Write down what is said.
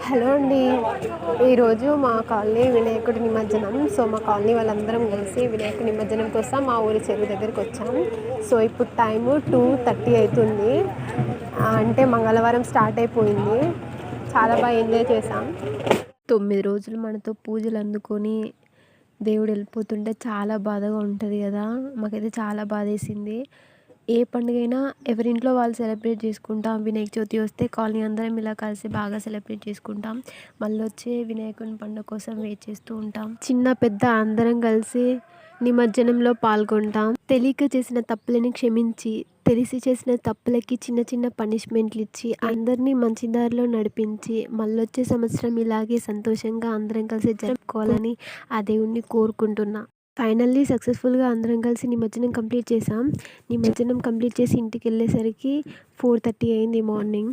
Hello అండి. ఈరోజు మా కాలనీ వినాయకుడి నిమజ్జనం. సో, మా కాలనీ వాళ్ళందరం కలిసి వినాయకుడి నిమజ్జనం కోసం మా ఊరి చెరువు దగ్గరికి వచ్చాం. సో, ఇప్పుడు టైము 2:30 అవుతుంది. అంటే మంగళవారం స్టార్ట్ అయిపోయింది. చాలా బాగా ఎంజాయ్ చేసాం. 9 రోజులు మనతో పూజలు అందుకొని దేవుడు వెళ్ళిపోతుంటే చాలా బాధగా ఉంటుంది కదా. మాకైతే చాలా బాధేసింది. ఏ పండుగైనా ఎవరింట్లో వాళ్ళు సెలబ్రేట్ చేసుకుంటాం. వినాయక చవితి వస్తే కాలనీ అందరం ఇలా కలిసి బాగా సెలబ్రేట్ చేసుకుంటాం. మళ్ళీ వచ్చే వినాయకుని పండుగ కోసం వెయిట్ చేస్తూ ఉంటాం. చిన్న పెద్ద అందరం కలిసి నిమజ్జనంలో పాల్గొంటాం. తెలియక చేసిన తప్పులని క్షమించి, తెలిసి చేసిన తప్పులకి చిన్న చిన్న పనిష్మెంట్లు ఇచ్చి అందరినీ మంచి దారిలో నడిపించి మళ్ళొచ్చే సంవత్సరం ఇలాగే సంతోషంగా అందరం కలిసి జరుపుకోవాలని ఆ దేవుణ్ణి కోరుకుంటున్నా. ఫైనల్లీ సక్సెస్ఫుల్గా అందరం కలిసి నిమజ్జనం కంప్లీట్ చేసాం. నిమజ్జనం కంప్లీట్ చేసి ఇంటికి వెళ్ళేసరికి 4:30 అయింది మార్నింగ్.